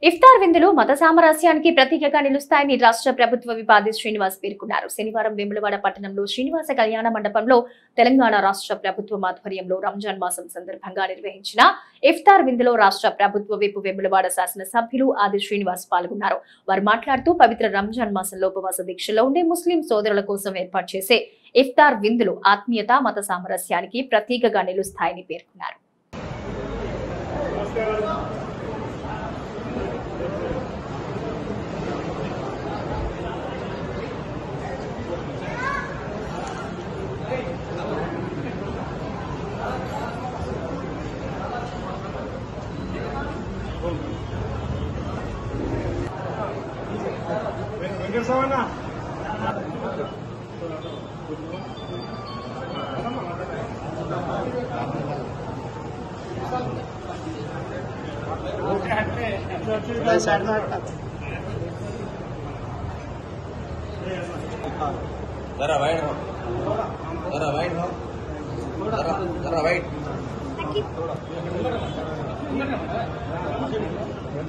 ఇఫ్తార్ విందులు మత సామరస్యానికి ప్రతీకగా నిలుస్తాయని రాష్ట్ర ప్రభుత్వ విపాది శ్రీనివాస్ పేర్కొన్నారు. శనివారం వేములవాడ పట్టణంలో శ్రీనివాస కళ్యాణ మండపంలో తెలంగాణ రాష్ట్ర ప్రభుత్వం ఆధ్వర్యంలో రంజాన్ మాసం సందర్భంగా నిర్వహించిన ఇఫ్తార్ విందులో రాష్ట్ర ప్రభుత్వ విప్ వేములవాడ శాసన సభ్యులు ఆది శ్రీనివాస్ పాల్గొన్నారు. వారు మాట్లాడుతూ పవిత్ర రంజాన్ మాసంలో ఉపవాస దీక్షలో ఉండే ముస్లిం సోదరుల కోసం ఏర్పాటు చేసే ఇఫ్తార్ విందులు ఆత్మీయత మత సామరస్యానికి ప్రతీకగా నిలుస్తాయని పేర్కొన్నారు. जरा वाइड हो, जरा वाइड हो, जरा वाइड।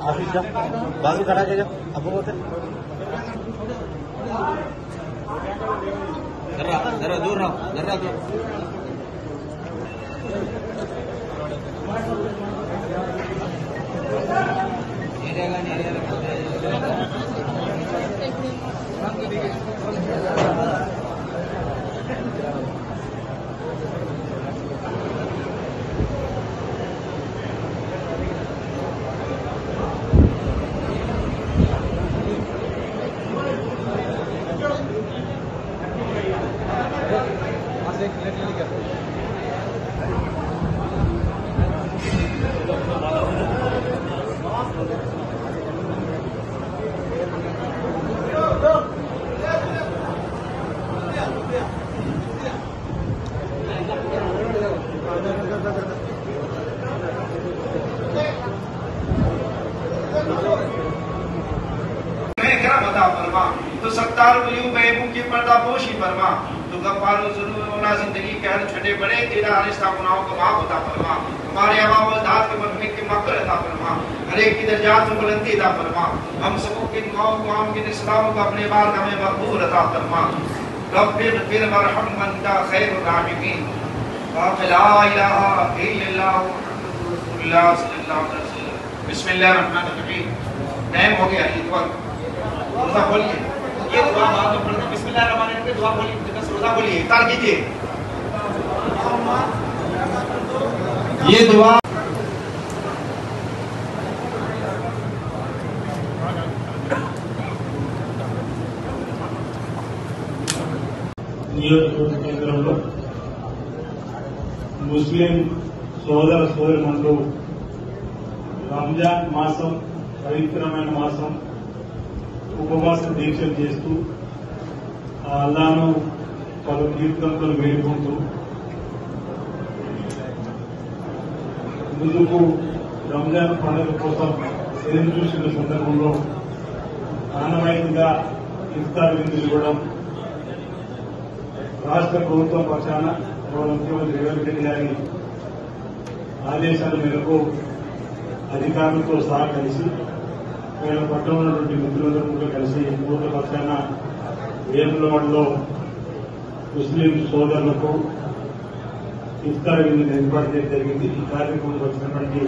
ऑफिस जाओ, बाजू खड़ा के जाओ, अब बोलते जरा दूर रहो, जरा दूर। तो सत्तार की पर्दा पोशी फरमा तो गफ्फारो जुल्म होना जिंदगी के हर छोटे बड़े तेरा रिश्ता गुनाहों को माफ होता फरमा हमारे अवाम और दाद के मखलूक के मग़फ़िरत अता फरमा हर एक की दर्जात में बुलंदी अता फरमा हम सबों की दुआओं को हम की इस्लाम को अपने बारगाह में मक़बूल अता फरमा रब्बिग़फिर वरहम वअन्ता खैरुर राहिमीन ला इलाहा इल्लल्लाह रसूलुल्लाह सल्लल्लाहु अलैहि वसल्लम। बिस्मिल्लाहिर रहमानिर रहीम। टाइम हो गया, ये दुआ रोज़ा बोलिए, ये दुआ बाद में पढ़ना। बिस्मिल्लाहिर रहमानिर रहीम दुआ बोलिए, बस रोज़ा बोलिए, इफ्तार कीजिए। ये दुआ నియోజకవర్గ కేంద్రంలో ముస్లిం సోదర సోదరిమణులు రంజాన్ మాసం పవిత్రమైన మాసం ఉపవాస దీక్షలు చేస్తూ ఆ అల్లాను పలు కీర్తనలు వేడుకుంటూ ముందుకు రంజాన్ పండుగ కోసం ఎదురు చూసిన సందర్భంలో ఆనవాయితీగా ఇఫ్తార్ విందులు ఇవ్వడం రాష్ట్ర ప్రభుత్వం పక్షాన ముఖ్యమంత్రి రేవంత్ రెడ్డి గారి ఆదేశాల మేరకు అధికారులతో సహా కలిసి వీళ్ళ పట్టణంలో ఉన్నటువంటి మిత్రులందరూ కలిసి ప్రభుత్వ పక్షాన వేములవాడలో ముస్లిం సోదరులకు ఇఫ్తార్ విందును ఏర్పాటు చేయడం జరిగింది. ఈ కార్యక్రమంలో వచ్చినప్పటికీ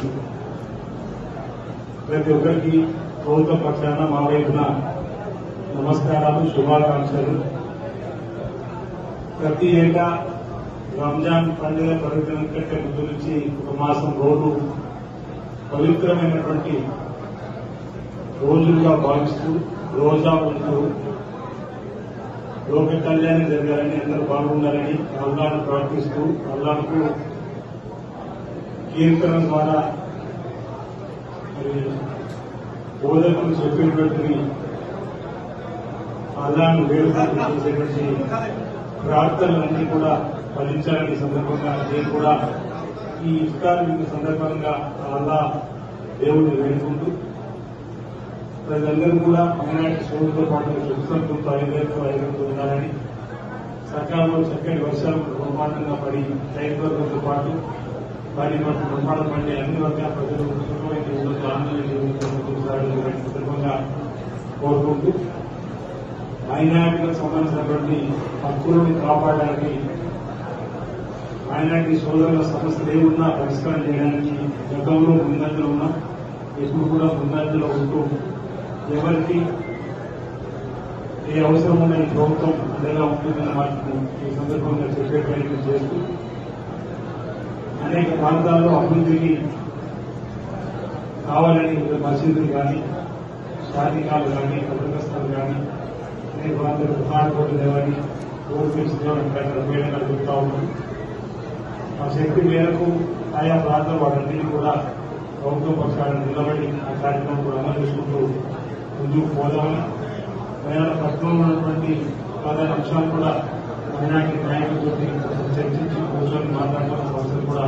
ప్రతి ఒక్కరికి ప్రభుత్వ పక్షాన మా వైపున నమస్కారాలు, శుభాకాంక్షలు. ప్రతి ఏటా రంజాన్ పండుగ పవిత్రం కంటే ముందు నుంచి ఒక మాసం రోజు పవిత్రమైనటువంటి రోజులుగా భావిస్తూ రోజా ఉంటూ లోక కళ్యాణం జరగాలని, అందరూ బాగుండాలని అల్లాను ప్రార్థిస్తూ అల్లాకు కీర్తన ద్వారా బోధకులు చెప్పినటువంటి అల్లాను వేడుకలు చేసేటువంటి ప్రార్థనలన్నీ కూడా ఫలించాలని సందర్భంగా నేను కూడా ఈ ఇఫ్తార్ విందు సందర్భంగా అల్లా దేవుడిని వేడుకుంటూ ప్రజలందరూ కూడా మైనార్టీ సోదరులతో పాటు సుఖంతో ఐదరితో ఉండాలని, సకాలంలో చక్కటి వర్షాలు బ్రహ్మాండంగా పడి రైతులతో పాటు వారి బ్రహ్మాండం పండి అన్ని వర్గాల ప్రజలు సుఖమైన ఆనందంగా జీవించాలని కోరుకుంటూ మైనారిటీలకు సంబంధించినటువంటి హక్కులను కాపాడడానికి మైనారిటీ సోదరుల సమస్యలు ఏమున్నా పరిష్కారం చేయడానికి గతంలో ముందంజలో ఉన్నాం, ఇప్పుడు కూడా ముందంజలో ఉంటూ ఎవరికి ఏ అవసరం ఉన్న ఈ ప్రభుత్వం అందేలా ఉంటుందని మాకు ఈ సందర్భంగా చెప్పే ప్రయత్నం చేస్తూ అనేక ప్రాంతాల్లో అభివృద్ధికి కావాలని మసీదులు కానీ షాదీకాలు కానీ పథకస్థాలు కానీ అనేక ప్రాంతాలు దుకాణకోట్లు లేవని రోడ్ ఫీల్స్ వేయడం జరుగుతూ ఉన్నాం. ఆ శక్తి మేరకు ఆయా ప్రాంతాలు వాటన్నిటిని కూడా ప్రభుత్వ పక్షాలను నిలబడి ఆ కార్యక్రమం కూడా అమలు చేసుకుంటూ ముందుకు పోదామని పట్టణంలో ఉన్నటువంటి ప్రధాన అంశాలు కూడా మైనార్టీ నాయకులతో చర్చించి కూర్చొని మాట్లాడుతున్న సమస్యలు కూడా